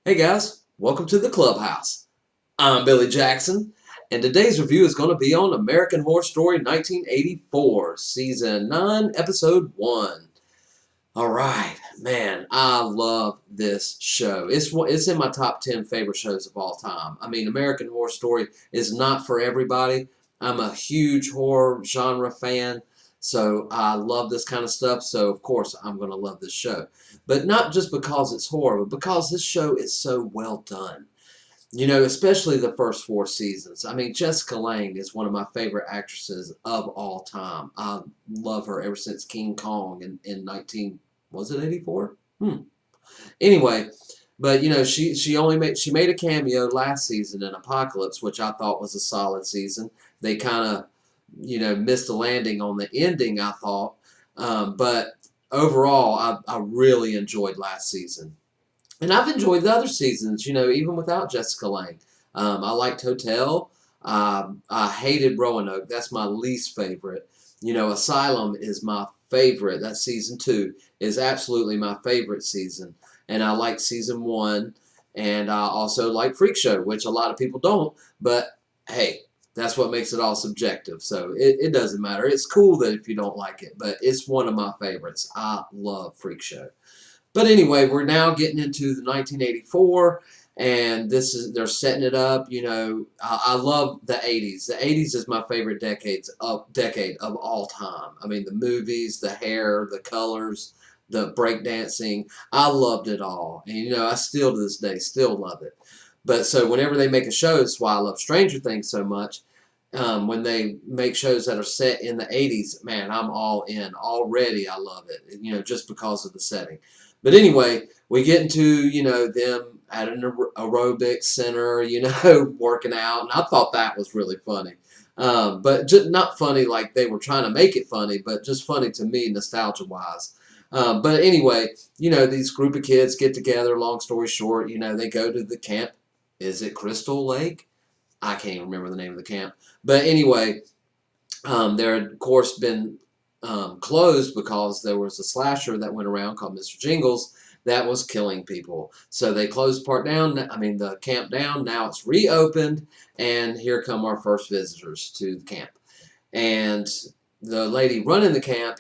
Hey guys, welcome to the clubhouse. I'm Billy Jackson, and today's review is going to be on American Horror Story 1984, Season 9, Episode 1. Alright, man, I love this show. It's in my top 10 favorite shows of all time. I mean, American Horror Story is not for everybody. I'm a huge horror genre fan, so I love this kind of stuff, so of course I'm going to love this show. But not just because it's horror, but because this show is so well done. You know, especially the first 4 seasons. I mean, Jessica Lange is one of my favorite actresses of all time. I love her ever since King Kong in 19, was it 84? Anyway, but you know, she made a cameo last season in Apocalypse, which I thought was a solid season. They kind of, you know, missed the landing on the ending, I thought. But overall, I really enjoyed last season. And I've enjoyed the other seasons, you know, even without Jessica Lange. I liked Hotel. I hated Roanoke. That's my least favorite. You know, Asylum is my favorite. That season 2 is absolutely my favorite season. And I like season 1. And I also like Freak Show, which a lot of people don't. But hey, that's what makes it all subjective. So it doesn't matter. It's cool that if you don't like it, but it's one of my favorites. I love Freak Show. But anyway, we're now getting into the 1984, and they're setting it up. You know, I love the 80s. The 80s is my favorite decade of all time. I mean, the movies, the hair, the colors, the breakdancing. I loved it all, and you know, I still to this day still love it. But so whenever they make a show, that's why I love Stranger Things so much. When they make shows that are set in the 80s, man, I'm all in already. I love it, you know, just because of the setting. But anyway, we get into, you know, them at an aerobic center, you know, working out, and I thought that was really funny. But just not funny like they were trying to make it funny, but just funny to me, nostalgia-wise. But anyway, you know, these group of kids get together, long story short, you know, they go to the camp. Is it Crystal Lake? I can't even remember the name of the camp. But anyway, there had, of course, been closed because there was a slasher that went around called Mr. Jingles that was killing people. So they closed part down, I mean, the camp down. Now it's reopened, and here come our first visitors to the camp. And the lady running the camp,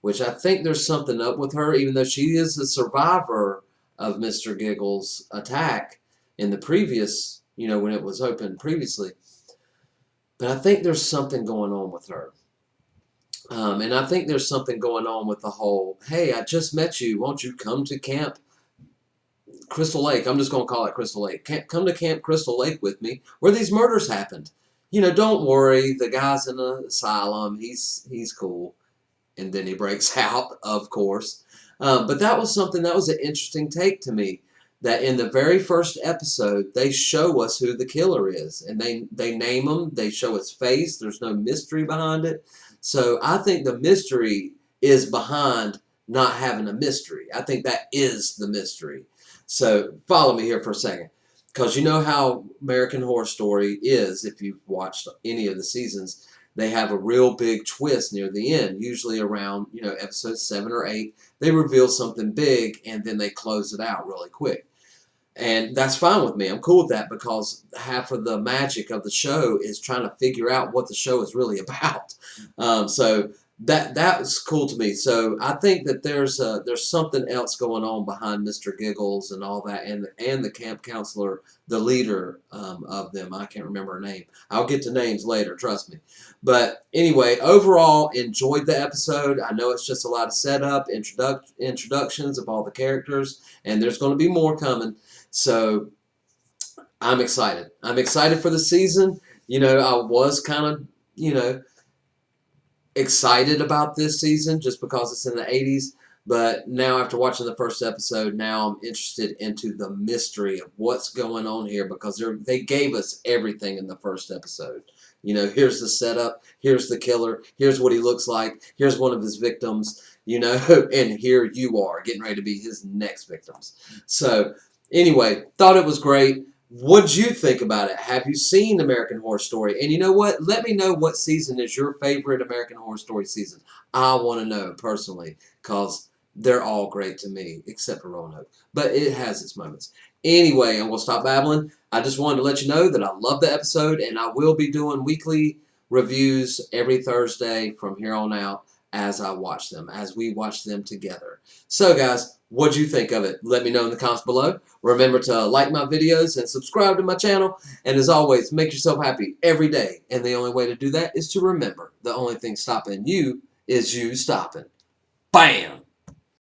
which I think there's something up with her, even though she is a survivor of Mr. Giggles' attack in the previous, you know, when it was open previously. But I think there's something going on with her. And I think there's something going on with the whole, hey, I just met you. Won't you come to Camp Crystal Lake? I'm just going to call it Crystal Lake. Come to Camp Crystal Lake with me where these murders happened. You know, don't worry. The guy's in an asylum. He's cool. And then he breaks out, of course. But that was something, that was an interesting take to me. That in the very first episode, they show us who the killer is. And they name him. They show his face. There's no mystery behind it. So I think the mystery is behind not having a mystery. I think that is the mystery. So follow me here for a second. Because you know how American Horror Story is, if you've watched any of the seasons. They have a real big twist near the end, usually around, you know, episode 7 or 8. They reveal something big, and then they close it out really quick. And that's fine with me. I'm cool with that because half of the magic of the show is trying to figure out what the show is really about. So that was cool to me. So I think that there's something else going on behind Mr. Giggles and all that, and the camp counselor, the leader of them. I can't remember her name. I'll get to names later. Trust me. But anyway, overall, enjoyed the episode. I know it's just a lot of setup, introductions of all the characters, and there's going to be more coming. So I'm excited. I'm excited for the season. You know, I was kind of, you know, excited about this season just because it's in the 80s. But now after watching the first episode, now I'm interested into the mystery of what's going on here because they gave us everything in the first episode. You know, here's the setup, here's the killer, here's what he looks like, here's one of his victims, you know, and here you are getting ready to be his next victims. So anyway, thought it was great. What'd you think about it? Have you seen American Horror Story? And you know what? Let me know what season is your favorite American Horror Story season. I want to know personally because They're all great to me, except for Roanoke. But it has its moments. Anyway, I'm going to stop babbling. I just wanted to let you know that I love the episode, and I will be doing weekly reviews every Thursday from here on out as I watch them, as we watch them together. So, guys, what'd you think of it? Let me know in the comments below. Remember to like my videos and subscribe to my channel. And as always, make yourself happy every day. And the only way to do that is to remember the only thing stopping you is you stopping. Bam!